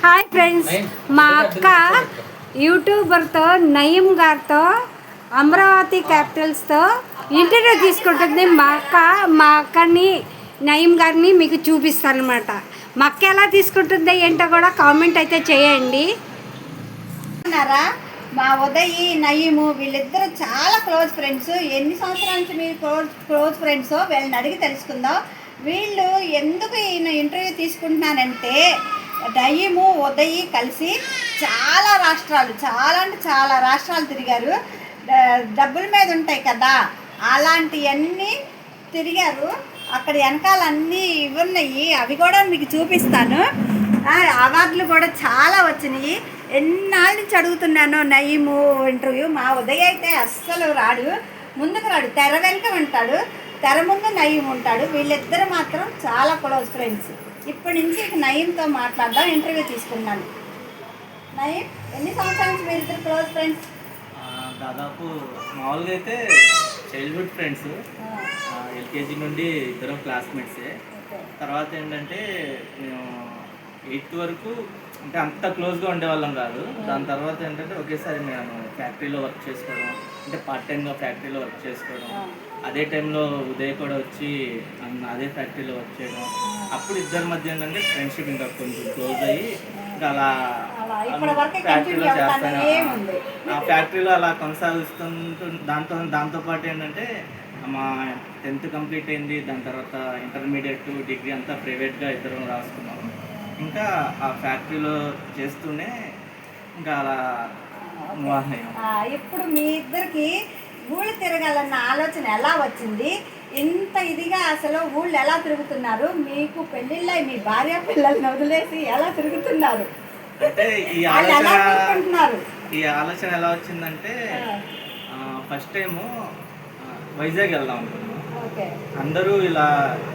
Hi friends, మా అక్క యూట్యూబర్తో నయీం గారితో అమరావతి క్యాపిటల్స్తో ఇంటర్వ్యూ తీసుకుంటుంది. మా అక్కని నయీం గారిని మీకు చూపిస్తాను అనమాట. మా అక్క ఎలా తీసుకుంటుందో ఏంటో కూడా కామెంట్ అయితే చేయండి. మా ఉదయ్ నయీము వీళ్ళిద్దరూ చాలా క్లోజ్ ఫ్రెండ్స్. ఎన్ని సంవత్సరాల నుంచి మీరు క్లోజ్ ఫ్రెండ్స్ వీళ్ళని అడిగి తెలుసుకుందాం. వీళ్ళు ఎందుకు ఈయన ఇంటర్వ్యూ తీసుకుంటున్నానంటే, నయీము ఉదయ్ కలిసి చాలా రాష్ట్రాలు తిరిగారు. డబ్బుల మీద ఉంటాయి కదా, అలాంటివన్నీ తిరిగారు. అక్కడ వెనకాల అన్నీ ఉన్నాయి, అవి కూడా మీకు చూపిస్తాను. అవార్డులు కూడా చాలా వచ్చినాయి. ఎన్నాళ్ళ నుంచి అడుగుతున్నాను నయీము ఇంటర్వ్యూ. మా ఉదయ్ అయితే అస్సలు రాడు, ముందుకు రాడు, తెర వెనుక ఉంటాడు, తెర ముందు నయీం ఉంటాడు. వీళ్ళిద్దరు మాత్రం చాలా క్లోజ్ ఫ్రెండ్స్. ఇప్పటి నుంచి నయీంతో మాట్లాడదాం, ఇంటర్వ్యూ తీసుకున్నాను. నయీం, ఎన్ని సంవత్సరాల నుంచి మీరిద్దరు క్లోజ్ ఫ్రెండ్స్? దాదాపు మామూలుగా అయితే చైల్డ్హుడ్ ఫ్రెండ్స్. ఎల్కేజీ నుండి ఇద్దరం క్లాస్మేట్సే. తర్వాత ఏంటంటే మేము 8th వరకు అంటే అంత క్లోజ్గా ఉండేవాళ్ళం కాదు. దాని తర్వాత ఏంటంటే ఒకేసారి మేము ఫ్యాక్టరీలో వర్క్ చేసుకోవడం, అంటే పార్ట్ టైమ్గా ఫ్యాక్టరీలో వర్క్ చేసుకోవడం. అదే టైంలో ఉదయ్ కూడా వచ్చి అదే ఫ్యాక్టరీలో వర్క్ చేయడం. అప్పుడు ఇద్దరి మధ్య ఏంటంటే ఫ్రెండ్షిప్ ఇంకా కొంచెం క్లోజ్ అయ్యి ఇంకా అలా ఫ్యాక్టరీలో చేస్తాను. ఆ ఫ్యాక్టరీలో అలా కొనసాగిస్తుంటూ దాంతోపాటు ఏంటంటే మా 10th కంప్లీట్ అయింది. దాని తర్వాత ఇంటర్మీడియట్, డిగ్రీ అంతా ప్రైవేట్గా ఇద్దరం రాసుకున్నాము. ఇంకా ఆ ఫ్యాక్టరీలో చేస్తూనే ఇంకా అలా ఇప్పుడు మీ ఇద్దరికి ఊళ్ళు తిరగాలన్న ఆలోచన ఎలా వచ్చింది? ఇంత ఇదిగా అసలు ఊళ్ళు ఎలా తిరుగుతున్నారు? మీకు పెళ్ళిళ్ళై మీ భార్య పిల్లల్ని వదిలేసి ఎలా తిరుగుతున్నారు? అంటే ఈ ఆలోచన ఎలా వచ్చిందంటే, ఫస్ట్ టైము వైజాగ్ వెళ్దాం అనుకున్నాం. అందరూ ఇలా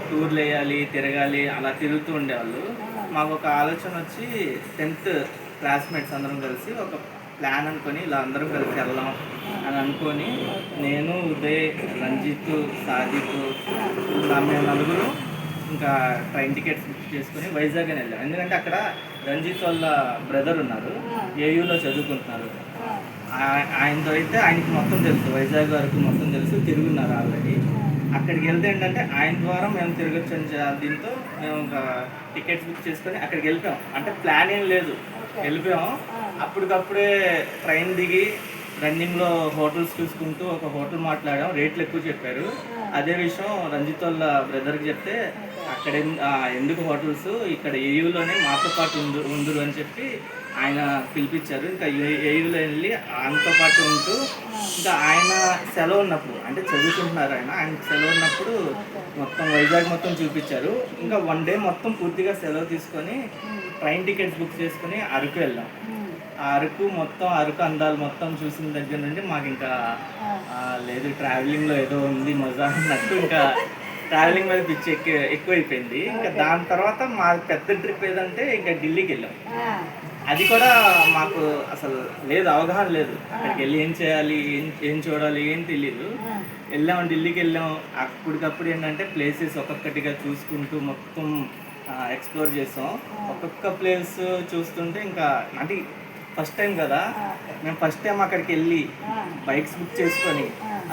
టూర్లు వేయాలి, తిరగాలి, అలా తిరుగుతూ ఉండేవాళ్ళు. మాకు ఒక ఆలోచన వచ్చి 10th క్లాస్మేట్స్ అందరం కలిసి ఒక ప్లాన్ అనుకొని ఇలా అందరం కలిసి వెళ్దాం అని అనుకొని, నేను, ఉదయ్, రంజిత్, సాజిత్, మేము నలుగురు ఇంకా ట్రైన్ టికెట్స్ బుక్ చేసుకొని వైజాగ్ అని వెళ్ళాం. ఎందుకంటే అక్కడ రంజిత్ వాళ్ళ బ్రదర్ ఉన్నారు, ఏయూలో చదువుకుంటున్నారు. ఆయనతో అయితే ఆయనకి మొత్తం తెలుసు, వైజాగ్ వరకు మొత్తం తెలుసు, తిరుగున్నారు ఆల్రెడీ. అక్కడికి వెళ్తే ఏంటంటే ఆయన ద్వారా మేము తిరగచ్చు అని దీంతో మేము ఇంకా టికెట్స్ బుక్ చేసుకొని అక్కడికి వెళ్ళిపోయాం. అంటే ప్లాన్ ఏం లేదు, వెళ్ళిపోయాం. అప్పటికప్పుడే ట్రైన్ దిగి రన్నింగ్లో హోటల్స్ చూసుకుంటూ ఒక హోటల్ మాట్లాడాం. రేట్లు ఎక్కువ చెప్పారు. అదే విషయం రంజిత్ వాళ్ళ బ్రదర్కి చెప్తే, అక్కడ ఎందుకు హోటల్స్, ఇక్కడ ఏయూలోనే మాతో పాటు ఉందురు అని చెప్పి ఆయన పిలిపించారు. ఇంకా ఏయూలో వెళ్ళి ఆయనతో పాటు ఉంటూ ఇంకా ఆయన సెలవు ఉన్నప్పుడు, అంటే చదువుకుంటున్నారు ఆయన సెలవు ఉన్నప్పుడు మొత్తం వైజాగ్ మొత్తం చూపించారు. ఇంకా 1 డే మొత్తం పూర్తిగా సెలవు తీసుకొని ట్రైన్ టికెట్స్ బుక్ చేసుకొని అరకు వెళ్ళాం. ఆ అరకు అందాలు మొత్తం చూసిన దగ్గర నుండి మాకు ఇంకా లేదు, ట్రావెలింగ్లో ఏదో ఉంది మజా అన్నట్టు ఇంకా ట్రావెలింగ్ మీద పిచ్చి ఎక్కువైపోయింది. ఇంకా దాని తర్వాత మా పెద్ద ట్రిప్ ఏదంటే ఇంకా ఢిల్లీకి వెళ్ళాం. అది కూడా మాకు అసలు లేదు, అవగాహన లేదు. అక్కడికి వెళ్ళి ఏం చేయాలి, ఏం చూడాలి ఏం తెలియదు. ఢిల్లీకి వెళ్ళాం. అప్పటికప్పుడు ఏంటంటే ప్లేసెస్ ఒక్కొక్కటిగా చూసుకుంటూ మొత్తం ఎక్స్ప్లోర్ చేసాం. ఒక్కొక్క ప్లేస్ చూస్తుంటే ఇంకా అంటే ఫస్ట్ టైం కదా, మేము ఫస్ట్ టైం అక్కడికి వెళ్ళి బైక్స్ బుక్ చేసుకొని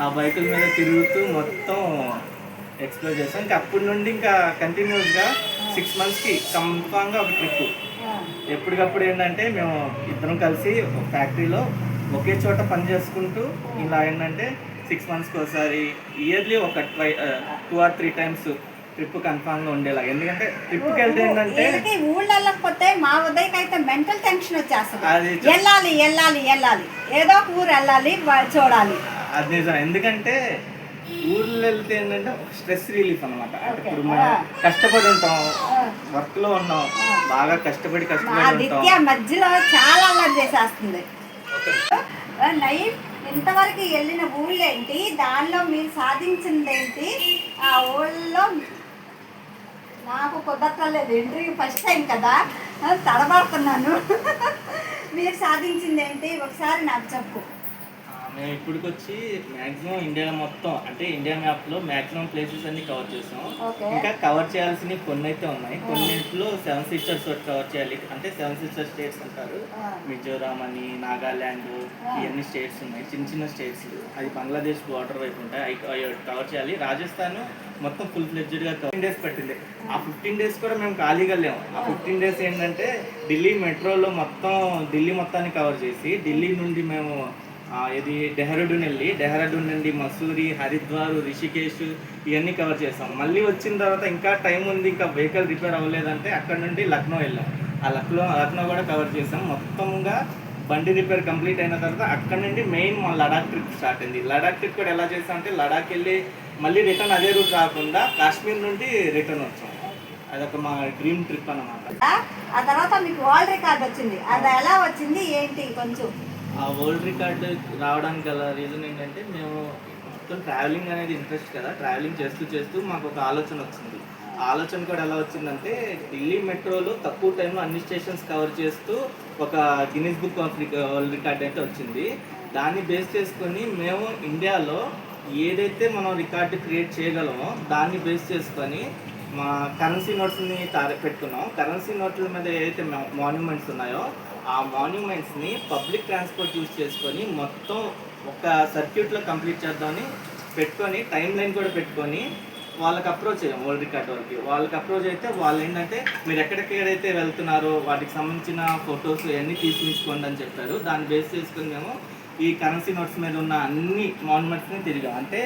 ఆ బైకుల మీద తిరుగుతూ మొత్తం ఎక్స్ప్లోర్ చేసాం. ఇంకా అప్పటి నుండి ఇంకా కంటిన్యూస్గా 6 monthsకి కన్ఫామ్గా ఒక ట్రిప్. ఎప్పటికప్పుడు ఏంటంటే మేము ఇద్దరం కలిసి ఒక ఫ్యాక్టరీలో ఒకే చోట పని చేసుకుంటూ ఇలా ఏంటంటే 6 monthsకి ఒకసారి, ఇయర్లీ ఒక 2 or 3 times ట్రిప్ కన్ఫామ్గా ఉండేలా. ఎందుకంటే ట్రిప్కి వెళ్తే ఏంటంటే ఊళ్ళో వెళ్ళకపోతే మా ఉదయకి అయితే మెంటల్ టెన్షన్ వచ్చేస్తుంది. వెళ్ళాలి ఏదో ఒక ఊరు వెళ్ళాలి, చూడాలి. అది నిజం. ఎందుకంటే ఊర్లో వెళ్తే ఏంటంటే స్ట్రెస్ రిలీఫ్ అనమాట. ఇప్పుడు మనం కష్టపడి ఉంటాం, వర్క్లో ఉన్నాం, బాగా కష్టపడి ఉంటాం, మధ్యలో చాలా అల్లరి చేసేస్తుంది. నయీం, ఇంతవరకు వెళ్ళిన ఊళ్ళో ఏంటి, దానిలో మీరు సాధించింది ఏంటి? ఆ ఊళ్ళో నాకు కుదరలేదు, ఇంటర్వ్యూ ఫస్ట్ టైం కదా, తడబడుతున్నాను. మీరు సాధించింది ఏంటి ఒకసారి నాకు చెప్పు. మేము ఇప్పటికొచ్చి మ్యాక్సిమం ఇండియా మొత్తం అంటే ఇండియా మ్యాప్లో మ్యాక్సిమం ప్లేసెస్ అన్ని కవర్ చేసాం. ఓకే. ఇంకా కవర్ చేయాల్సినవి కొన్ని అయితే ఉన్నాయి. కొన్నింటిలో 7 సిస్టర్స్ కవర్ చేయాలి. అంటే 7 సిస్టర్ స్టేట్స్ అంటారు. మిజోరాం అని, నాగాల్యాండ్, ఇవన్నీ స్టేట్స్ ఉన్నాయి, చిన్న చిన్న స్టేట్స్. అది బంగ్లాదేశ్ బార్డర్ వైపు ఉంటాయి. అవి కవర్ చేయాలి. రాజస్థాన్ మొత్తం ఫుల్ ఫ్లెడ్జ్డ్గా 15 డేస్ పట్టింది. ఆ 15 డేస్ కూడా మేము ఖాళీగా లేము. ఆ 15 డేస్ ఏంటంటే ఢిల్లీ మెట్రోలో మొత్తం ఢిల్లీ మొత్తాన్ని కవర్ చేసి, ఢిల్లీ నుండి మేము ఇది డెహ్రాడూన్ వెళ్ళి, డెహ్రాడూన్ నుండి మసూరి, హరిద్వార్, రిషికేష్ ఇవన్నీ కవర్ చేసాం. మళ్ళీ వచ్చిన తర్వాత ఇంకా టైం ఉంది, ఇంకా వెహికల్ రిపేర్ అవ్వలేదంటే అక్కడ నుండి లక్నో వెళ్ళాం. ఆ లక్నో కూడా కవర్ చేసాం. మొత్తంగా బండి రిపేర్ కంప్లీట్ అయిన తర్వాత అక్కడ నుండి మెయిన్ మా లడాక్ ట్రిప్ స్టార్ట్ అయింది. లడాక్ ట్రిప్ కూడా ఎలా చేసాం అంటే లడాక్ వెళ్ళి మళ్ళీ రిటర్న్ అదే రూట్ రాకుండా కాశ్మీర్ నుండి రిటర్న్ వచ్చాం. అదొక మా డ్రీమ్ ట్రిప్ అన్నమాట. ఆ తర్వాత మీకు వరల్డ్ రికార్డ్ వచ్చింది, అది ఎలా వచ్చింది ఏంటి కొంచెం? ఆ వరల్డ్ రికార్డు రావడానికి గల రీజన్ ఏంటంటే మేము మొత్తం ట్రావెలింగ్ అనేది ఇంట్రెస్ట్ కదా, ట్రావెలింగ్ చేస్తూ చేస్తూ మాకు ఒక ఆలోచన వచ్చింది. ఆ ఆలోచన కూడా ఎలా వచ్చిందంటే ఢిల్లీ మెట్రోలో తక్కువ టైంలో అన్ని స్టేషన్స్ కవర్ చేస్తూ ఒక Guinness book of world record అయితే వచ్చింది. దాన్ని బేస్ చేసుకొని మేము ఇండియాలో ఏదైతే మనం రికార్డు క్రియేట్ చేయగలమో దాన్ని బేస్ చేసుకొని మా కరెన్సీ నోట్స్ని పెట్టుకున్నాం. కరెన్సీ నోట్ల మీద ఏదైతే మాన్యుమెంట్స్ ఉన్నాయో ఆ మాన్యుమెంట్స్ని పబ్లిక్ ట్రాన్స్పోర్ట్ యూజ్ చేసుకొని మొత్తం ఒక సర్క్యూట్లో కంప్లీట్ చేద్దామని పెట్టుకొని టైం లైన్ కూడా పెట్టుకొని వాళ్ళకి అప్రోచ్ అయ్యాం. వరల్డ్ రికార్డ్ వాళ్ళకి అప్రోచ్ అయితే వాళ్ళు ఏంటంటే మీరు ఎక్కడెక్కడైతే వెళ్తున్నారో వాటికి సంబంధించిన ఫొటోస్ ఇవన్నీ తీసుకుంచుకోండి అని చెప్పారు. దాన్ని బేస్ చేసుకొని మేము ఈ కరెన్సీ నోట్స్ మీద ఉన్న అన్ని మాన్యుమెంట్స్ని తిరిగాం. అంటే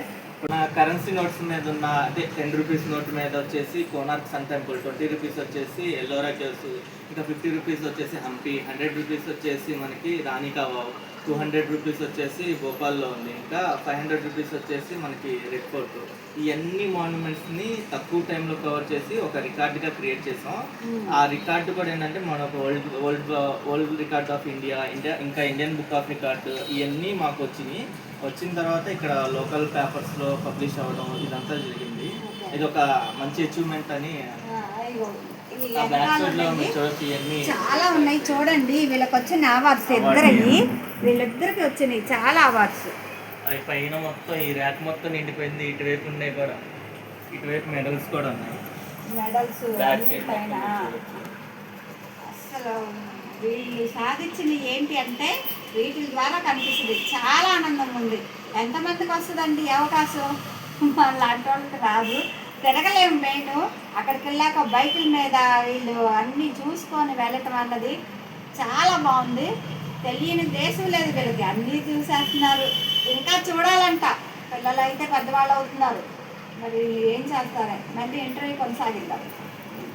కరెన్సీ నోట్స్ మీద ఉన్న అదే 10 రూపీస్ నోట్ మీద వచ్చేసి కోనార్క్ సన్ టెంపుల్, 20 రూపీస్ వచ్చేసి ఎల్లోరా కేవ్స్, ఇంకా 50 రూపీస్ వచ్చేసి హంపి, 100 రూపీస్ వచ్చేసి మనకి రాణి కా వావ్, 200 రూపీస్ వచ్చేసి భోపాల్లో ఉంది, ఇంకా 500 రూపీస్ వచ్చేసి మనకి రెడ్ ఫోర్ట్. ఇవన్నీ మాన్యుమెంట్స్ని తక్కువ టైంలో కవర్ చేసి ఒక రికార్డుగా క్రియేట్ చేసాం. ఆ రికార్డు కూడా ఏంటంటే మనకు వరల్డ్ రికార్డ్ ఆఫ్ ఇండియా ఇంకా ఇండియన్ బుక్ ఆఫ్ రికార్డు ఇవన్నీ మాకు వచ్చినాయి. వచ్చిన తర్వాత ఇక్కడ లోకల్ పేపర్స్లో పబ్లిష్ అవ్వడం ఇదంతా జరిగింది. ఇది ఒక మంచి అచీవ్మెంట్ అని. చాలా ఉన్నాయి చూడండి, వీళ్ళకి వచ్చిన అవార్డ్స్ వీళ్ళిద్దరికి వచ్చినాయి చాలా అవార్డ్స్. అవి పైన మొత్తం ఈ ర్యాక్ మొత్తం నిండిపోయింది. ఇటువైపు ఉన్నాయి కూడా, ఇటువైపు మెడల్స్ కూడా ఉన్నాయి. మెడల్స్ పైన అసలు వీళ్ళు సాధించింది ఏంటి అంటే వీటి ద్వారా కనిపిస్తుంది. చాలా ఆనందంగా ఉంది. ఎంతమందికి వస్తుందండి ఈ అవకాశం? లాంటి వాళ్ళకి రాదు, తిరగలేము. మెయిన్ అక్కడికి వెళ్ళాక బైకుల మీద వీళ్ళు అన్నీ చూసుకొని వెళ్ళటం అన్నది చాలా బాగుంది. తెలియని దేశం లేదు వీళ్ళకి, అన్నీ చూసేస్తున్నారు. ఇంకా చూడాలంట, పిల్లలు అయితే పెద్దవాళ్ళు అవుతున్నారు. మరి ఏం చేస్తారే, మళ్ళీ ఇంటర్వ్యూ కొనసాగిద్దాం.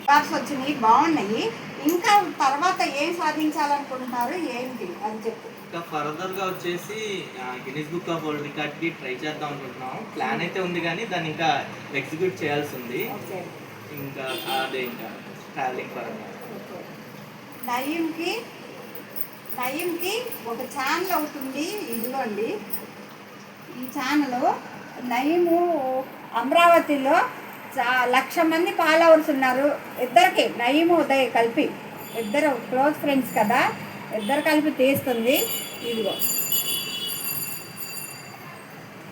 కార్స్ వచ్చినాయి, బాగున్నాయి. ఇంకా తర్వాత ఏం సాధించాలనుకుంటున్నారు ఏంటి అని చెప్పి? ఇంకా ఫర్దర్గా వచ్చేసి గిన్నిస్ బుక్ ఆఫ్ వరల్డ్ రికార్డ్కి ట్రై చేద్దాం అనుకుంటున్నాం. ప్లాన్ అయితే ఉంది కానీ దాన్ని ఇంకా ఎగ్జిక్యూట్ చేయాల్సి ఉంది. ఇంకా అదే ఇంకా ట్రావెలింగ్ పరంగా. నయీంకి ఒక ఛానల్ అవుతుంది, ఇదిగోండి ఈ ఛానల్. నయీము అమరావతిలో 1,00,000 మంది ఫాలోవర్స్ ఉన్నారు. ఇద్దరికి నయీము ఉదయ్ కలిపి, ఇద్దరు క్లోజ్ ఫ్రెండ్స్ కదా, ఇద్దరు కలిపి తీస్తుంది. ఇదిగో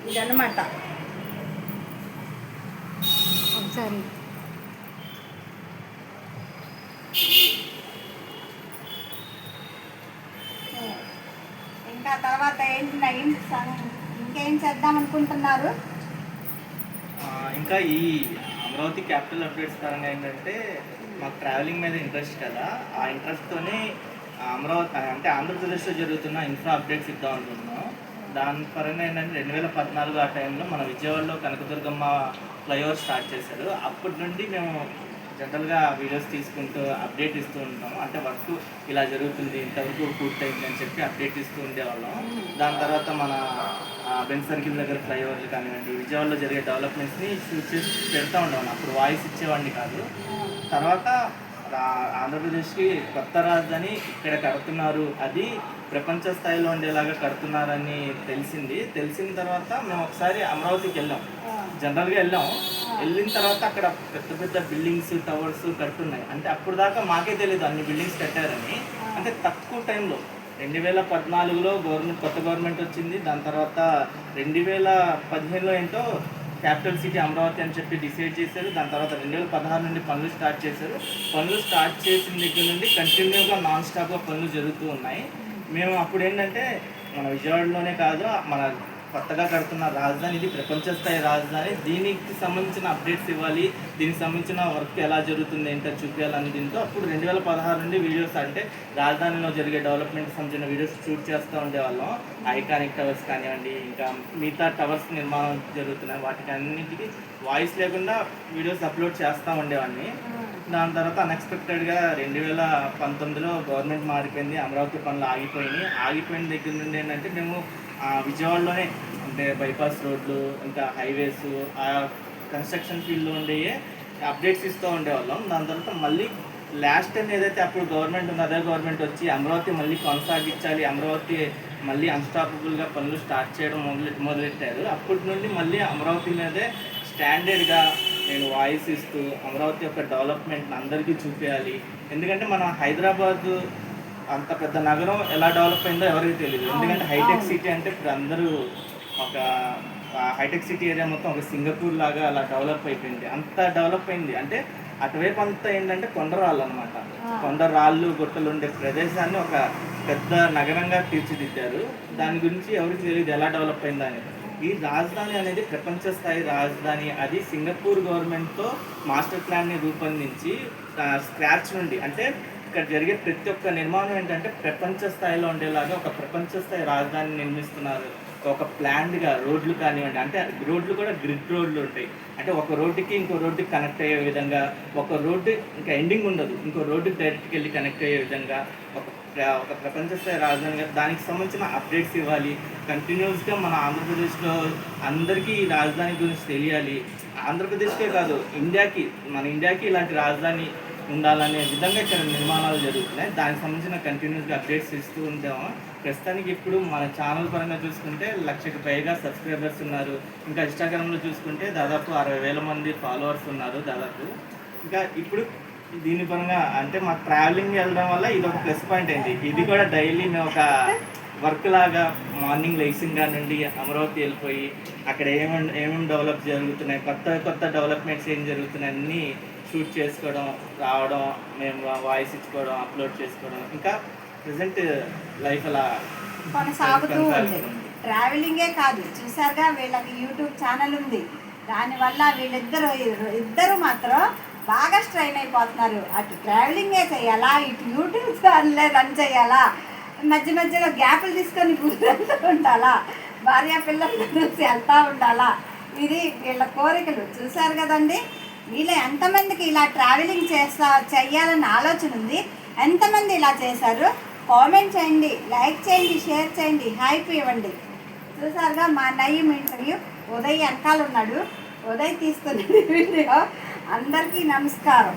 ఇదన్నమాట. ఒకసారి ఇంకా తర్వాత ఏంటి నయీం, ఇంకేం చేద్దాం అనుకుంటున్నారు? ఇంకా ఈ అమరావతి క్యాపిటల్ అప్డేట్స్ పరంగా ఏంటంటే మాకు ట్రావెలింగ్ మీద ఇంట్రెస్ట్ కదా, ఆ ఇంట్రెస్ట్తోనే అమరావతి అంటే ఆంధ్రప్రదేశ్లో జరుగుతున్న ఇన్ఫ్రా అప్డేట్స్ ఇద్దాం అనుకుంటున్నాం. దాని పరంగా ఏంటంటే 2014 ఆ టైంలో మన విజయవాడలో కనకదుర్గమ్మ ఫ్లైఓవర్ స్టార్ట్ చేశారు. అప్పటి నుండి మేము జనరల్గా వీడియోస్ తీసుకుంటూ అప్డేట్ ఇస్తూ ఉంటాం. అంటే వర్క్ ఇలా జరుగుతుంది, ఇంతవరకు పూర్తయింది అని చెప్పి అప్డేట్ ఇస్తూ ఉండేవాళ్ళం. దాని తర్వాత మన బెంచ్ సర్కిల్ దగ్గర ఫ్లైఓవర్లు కానివ్వండి, విజయవాడలో జరిగే డెవలప్మెంట్స్ని షూట్ చేసి పెడతా ఉండేవాళ్ళం. అప్పుడు వాయిస్ ఇచ్చేవాడిని కాదు. తర్వాత ఆంధ్రప్రదేశ్కి కొత్త రాజధాని ఇక్కడ కడుతున్నారు, అది ప్రపంచ స్థాయిలో ఉండేలాగా కడుతున్నారని తెలిసిన తర్వాత మేము ఒకసారి అమరావతికి వెళ్ళాం. జనరల్గా వెళ్ళిన తర్వాత అక్కడ పెద్ద పెద్ద బిల్డింగ్స్, టవర్స్ కడుతున్నాయి. అంటే అప్పుడు దాకా మాకే తెలియదు అన్ని బిల్డింగ్స్ కట్టారని. అంటే తక్కువ టైంలో 2014లో కొత్త గవర్నమెంట్ వచ్చింది. దాని తర్వాత 2015లో ఏంటో క్యాపిటల్ సిటీ అమరావతి అని చెప్పి డిసైడ్ చేశారు. దాని తర్వాత 2016 నుండి పనులు స్టార్ట్ చేశారు. పనులు స్టార్ట్ చేసిన దగ్గర నుండి కంటిన్యూగా నాన్ స్టాప్గా పనులు జరుగుతూ ఉన్నాయి. మేము అప్పుడు ఏంటంటే మన విజయవాడలోనే కాదు, మన కొత్తగా కడుతున్న రాజధాని ఇది ప్రపంచ స్థాయి రాజధాని. దీనికి సంబంధించిన అప్డేట్స్ ఇవ్వాలి, దీనికి సంబంధించిన వర్క్ ఎలా జరుగుతుంది ఏంటో చూపించాలని దీంతో అప్పుడు 2016 నుండి వీడియోస్ అంటే రాజధానిలో జరిగే డెవలప్మెంట్కి సంబంధించిన వీడియోస్ షూట్ చేస్తూ ఉండేవాళ్ళం. ఐకానిక్ టవర్స్ కానివ్వండి, ఇంకా మిగతా టవర్స్ నిర్మాణం జరుగుతున్నాయి, వాటికి అన్నింటికి వాయిస్ లేకుండా వీడియోస్ అప్లోడ్ చేస్తూ ఉండేవాడిని. దాని తర్వాత అన్ఎక్స్పెక్టెడ్గా 2019లో గవర్నమెంట్ మారిపోయింది, అమరావతి పనులు ఆగిపోయినాయి. ఆగిపోయిన దగ్గర నుండి ఏంటంటే మేము విజయవాడలోనే అంటే బైపాస్ రోడ్లు, ఇంకా హైవేస్, ఆ కన్స్ట్రక్షన్ ఫీల్డ్లో ఉండే అప్డేట్స్ ఇస్తూ ఉండేవాళ్ళం. దాని తర్వాత మళ్ళీ లాస్ట్ టైం ఏదైతే అప్పుడు గవర్నమెంట్ ఉందో అదే గవర్నమెంట్ వచ్చి అమరావతి మళ్ళీ కొనసాగించాలి, అమరావతి మళ్ళీ అన్స్టాపబుల్గా పనులు స్టార్ట్ చేయడం మొదలెట్టారు. అప్పటి నుండి మళ్ళీ అమరావతి మీదే స్టాండర్డ్గా నేను వాయిస్ ఇస్తూ అమరావతి యొక్క డెవలప్మెంట్ని అందరికీ చూపించాలి. ఎందుకంటే మన హైదరాబాద్ అంత పెద్ద నగరం ఎలా డెవలప్ అయిందో ఎవరికి తెలియదు. ఎందుకంటే హైటెక్ సిటీ అంటే ఇప్పుడు అందరూ ఒక హైటెక్ సిటీ ఏరియా మొత్తం ఒక సింగపూర్ లాగా అలా డెవలప్ అయిపోయింది. అంత డెవలప్ అయింది అంటే అటువైపు అంతా ఏంటంటే కొండరాళ్ళు అనమాట. కొండరాళ్ళు గుట్టలు ఉండే ప్రదేశాన్ని ఒక పెద్ద నగరంగా తీర్చిదిద్దారు. దాని గురించి ఎవరికి తెలియదు ఎలా డెవలప్ అయిందని. ఈ రాజధాని అనేది ప్రపంచ స్థాయి రాజధాని. అది సింగపూర్ గవర్నమెంట్తో మాస్టర్ ప్లాన్ని రూపొందించి స్క్రాచ్ నుండి అంటే ఇక్కడ జరిగే ప్రతి ఒక్క నిర్మాణం ఏంటంటే ప్రపంచ స్థాయిలో ఉండేలాగా ఒక ప్రపంచ స్థాయి రాజధాని నిర్మిస్తున్నారు. ఒక ప్లాన్డ్గా రోడ్లు కానివ్వండి, అంటే రోడ్లు కూడా గ్రిడ్ రోడ్లు ఉంటాయి. అంటే ఒక రోడ్డుకి ఇంకో రోడ్డుకి కనెక్ట్ అయ్యే విధంగా, ఒక రోడ్డు ఇంకా ఎండింగ్ ఉండదు, ఇంకో రోడ్డుకి డైరెక్ట్కి వెళ్ళి కనెక్ట్ అయ్యే విధంగా ఒక ప్రపంచ స్థాయి రాజధానిగా దానికి సంబంధించిన అప్డేట్స్ ఇవ్వాలి. కంటిన్యూస్గా మన ఆంధ్రప్రదేశ్లో అందరికీ ఈ రాజధాని గురించి తెలియాలి. ఆంధ్రప్రదేశ్కే కాదు మన ఇండియాకి ఇలాంటి రాజధాని ఉండాలనే విధంగా ఇక్కడ నిర్మాణాలు జరుగుతున్నాయి. దానికి సంబంధించిన కంటిన్యూస్గా అప్డేట్స్ ఇస్తూ ఉంటాము. ప్రస్తుతానికి ఇప్పుడు మన ఛానల్ పరంగా చూసుకుంటే 1,00,000కి పైగా సబ్స్క్రైబర్స్ ఉన్నారు. ఇంకా ఇన్స్టాగ్రామ్లో చూసుకుంటే దాదాపు 60,000 మంది ఫాలోవర్స్ ఉన్నారు దాదాపు. ఇంకా ఇప్పుడు దీని పరంగా అంటే మా ట్రావెలింగ్ వెళ్ళడం వల్ల ఇది ఒక ప్లస్ పాయింట్ అయింది. ఇది కూడా డైలీ మేము ఒక వర్క్ లాగా మార్నింగ్ లైసింగ్గా నుండి అమరావతి వెళ్ళిపోయి అక్కడ ఏమేమి డెవలప్ జరుగుతున్నాయి, కొత్త డెవలప్మెంట్స్ ఏం జరుగుతున్నాయి అన్నీ షూట్ చేసుకోవడం, రావడం, మేము వాయిస్ ఇచ్చుకోవడం, అప్లోడ్ చేసుకోవడం, ఇంకా ప్రజెంట్ లైఫ్ అలా కొనసాగుతూ ఉంది. ట్రావెలింగే కాదు, చూసారుగా వీళ్ళకి యూట్యూబ్ ఛానల్ ఉంది. దానివల్ల వీళ్ళిద్దరూ మాత్రం బాగా స్ట్రైన్ అయిపోతున్నారు. అటు ట్రావెలింగే చేయాలా, ఇటు యూట్యూబ్ ఛానలే రన్ చేయాలా, మధ్యలో గ్యాపులు తీసుకొని కూర్చుంటూ ఉండాలా, భార్య పిల్లలు చూసి వెళ్తూ ఉండాలా. ఇది వీళ్ళ కోరికలు. చూసారు కదండి, వీళ్ళు ఎంతమందికి ఇలా ట్రావెలింగ్ చెయ్యాలని ఆలోచన ఉంది, ఎంతమంది ఇలా చేశారు కామెంట్ చేయండి, లైక్ చేయండి, షేర్ చేయండి, హైప్ ఇవ్వండి. చూసారుగా మా నయ్యం ఇంటర్వ్యూ. ఉదయ్ వెనకాల ఉన్నాడు, ఉదయ్ తీస్తున్నది వీడియో. అందరికీ నమస్కారం.